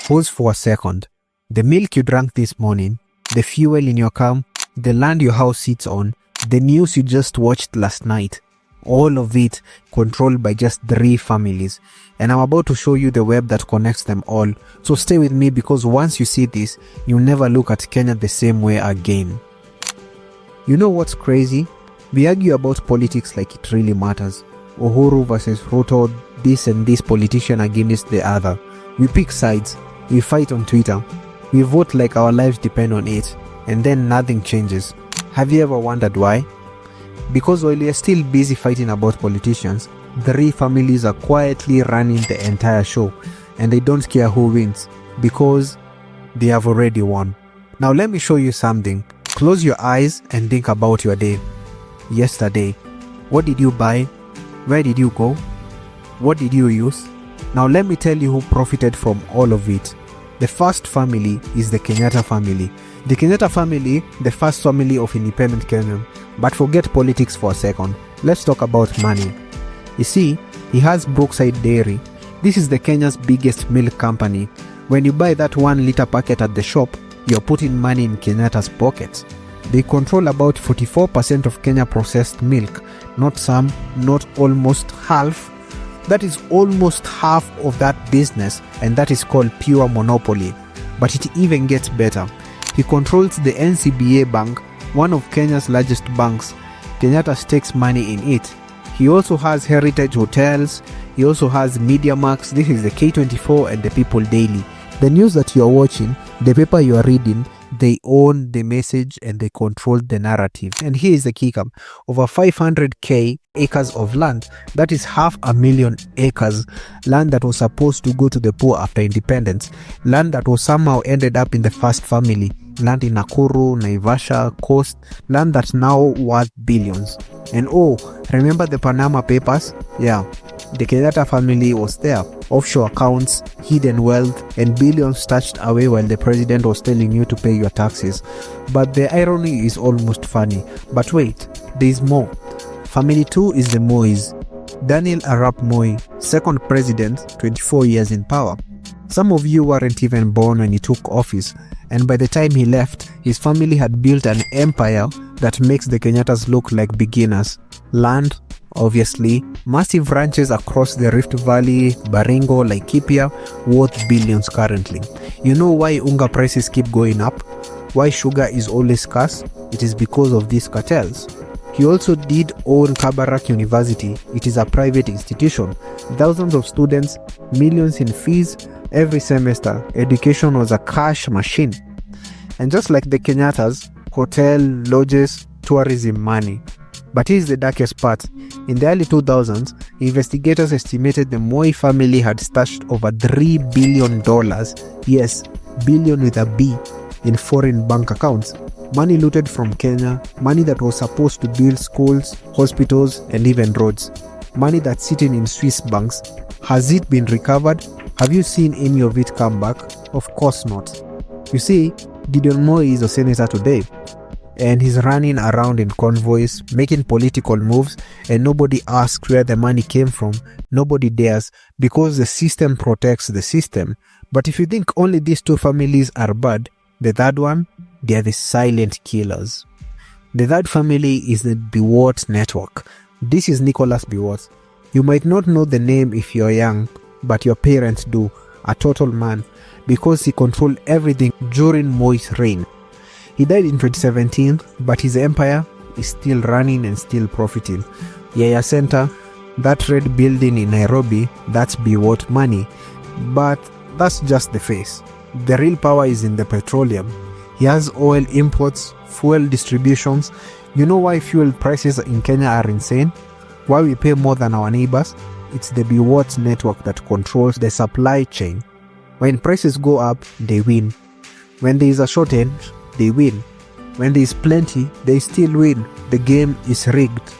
Pause for a second. The milk you drank this morning, the fuel in your car, the land your house sits on, the news you just watched last night, all of it controlled by just 3 families. And I'm about to show you the web that connects them all. So stay with me, because once you see this, you'll never look at Kenya the same way again. You know what's crazy? We argue about politics like it really matters. Uhuru versus Ruto, this and this politician against the other. We pick sides, we fight on Twitter, we vote like our lives depend on it, and then nothing changes. Have you ever wondered why? Because while we are still busy fighting about politicians, 3 families are quietly running the entire show, and they don't care who wins, because they have already won. Now let me show you something. Close your eyes and think about your day. Yesterday, what did you buy? Where did you go? What did you use? Now let me tell you who profited from all of it. The first family is the Kenyatta family. The Kenyatta family, the first family of independent Kenya. But forget politics for a second. Let's talk about money. You see, he has Brookside Dairy. This is the Kenya's biggest milk company. When you buy that 1 liter packet at the shop, you're putting money in Kenyatta's pockets. They control about 44% of Kenya processed milk. Not some, not almost half. That is almost half of that business, and that is called pure monopoly. But it even gets better. He controls the NCBA Bank, one of Kenya's largest banks. Kenyatta stakes money in it. He also has Heritage Hotels. He also has MediaMax. This is the K24 and the People Daily. The news that you are watching, the paper you are reading, they own the message and they control the narrative. And here is the kicker. Over 500k acres of land, that is 500,000 acres, land that was supposed to go to the poor after independence, land that was somehow ended up in the first family, land in Nakuru, Naivasha, Coast, land that's now worth billions. And oh, remember the Panama Papers? Yeah, the Kenyatta family was there. Offshore accounts, hidden wealth, and billions stashed away while the president was telling you to pay your taxes. But the irony is almost funny. But wait, there is more. Family 2 is the Mois. Daniel Arap Moi, second president, 24 years in power. Some of you weren't even born when he took office, and by the time he left, his family had built an empire that makes the Kenyattas look like beginners. Land, obviously, massive ranches across the Rift Valley, Baringo, Laikipia, worth billions currently. You know why unga prices keep going up? Why sugar is always scarce? It is because of these cartels. He also did own Kabarak University. It is a private institution. Thousands of students, millions in fees every semester. Education was a cash machine. And just like the Kenyattas, hotel, lodges, tourism money. But here's the darkest part. In the early 2000s, investigators estimated the Moi family had stashed over $3 billion, yes, billion with a B, in foreign bank accounts. Money looted from Kenya, money that was supposed to build schools, hospitals, and even roads. Money that's sitting in Swiss banks. Has it been recovered? Have you seen any of it come back? Of course not. You see, Gideon Moi is a senator today, and he's running around in convoys, making political moves, and nobody asks where the money came from. Nobody dares, because the system protects the system. But if you think only these 2 families are bad, the third one, they are the silent killers. The third family is the Biwott network. This is Nicholas Biwott. You might not know the name if you're young, but your parents do. A total man, because he controlled everything during Moi's reign. He died in 2017, but his empire is still running and still profiting. Yaya Center, that red building in Nairobi, that's Biwott money. But that's just the face. The real power is in the petroleum. He has oil imports, fuel distributions. You know why fuel prices in Kenya are insane? Why we pay more than our neighbors? It's the Biwott network that controls the supply chain. When prices go up, they win. When there is a shortage, they win. When there is plenty, they still win. The game is rigged.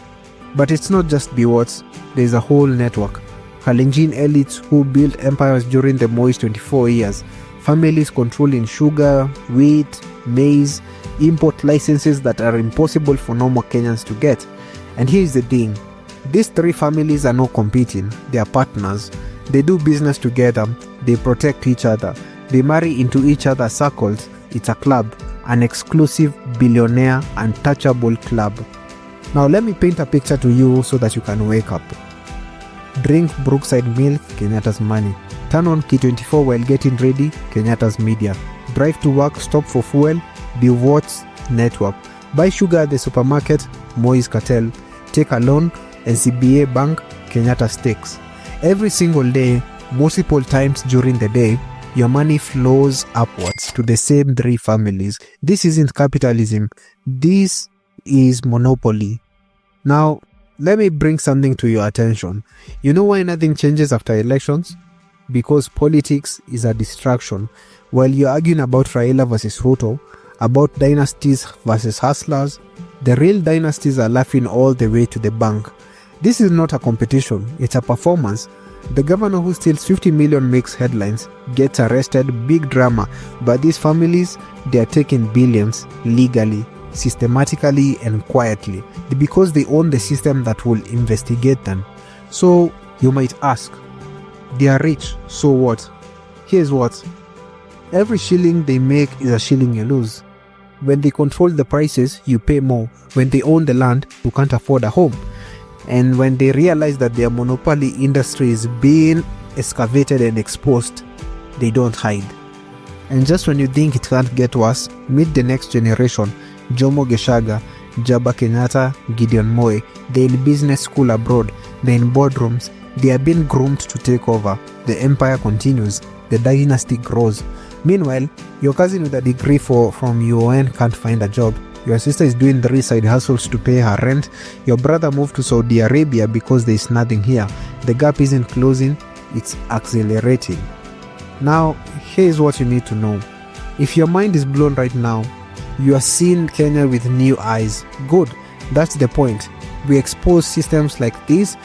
But it's not just Biwott. There is a whole network. Kalenjin elites who built empires during the Moi's 24 years. Families controlling sugar, wheat, maize, import licenses that are impossible for normal Kenyans to get. And here's the thing. These 3 families are not competing. They are partners. They do business together. They protect each other. They marry into each other's circles. It's a club, an exclusive, billionaire, untouchable club. Now let me paint a picture to you so that you can wake up. Drink Brookside milk, Kenyatta's money. Turn on K24 while getting ready, Kenyatta's media. Drive to work, stop for fuel, Biwott's network. Buy sugar at the supermarket, Moi's Cartel. Take a loan, NCBA Bank, Kenyatta Stakes. Every single day, multiple times during the day, your money flows upwards to the same three families. This isn't capitalism. This is monopoly. Now, let me bring something to your attention. You know why nothing changes after elections? Because politics is a distraction. While you're arguing about Raila versus Ruto, about dynasties versus hustlers, the real dynasties are laughing all the way to the bank. This is not a competition, it's a performance. The governor who steals 50 million makes headlines, gets arrested, big drama, but these families, they are taking billions legally, systematically and quietly, because they own the system that will investigate them. So you might ask, they are rich, so what? Here's what. Every shilling they make is a shilling you lose. When they control the prices, you pay more. When they own the land, you can't afford a home. And when they realize that their monopoly industry is being excavated and exposed, they don't hide. And just when you think it can't get worse, meet the next generation. Jomo Geshaga, Jaba Kenyatta, Gideon Moi. They're in business school abroad. They're in boardrooms. They are being groomed to take over. The empire continues. The dynasty grows. Meanwhile, your cousin with a degree from UN can't find a job. Your sister is doing 3 side hustles to pay her rent. Your brother moved to Saudi Arabia because there is nothing here. The gap isn't closing, it's accelerating. Now, here's what you need to know. If your mind is blown right now, you are seeing Kenya with new eyes. Good, that's the point. We expose systems like this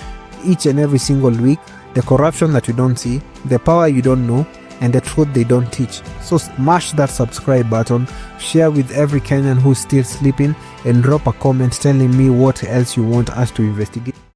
each and every single week. The corruption that you don't see, the power you don't know, and the truth they don't teach. So smash that subscribe button, share with every Kenyan who's still sleeping, and drop a comment telling me what else you want us to investigate.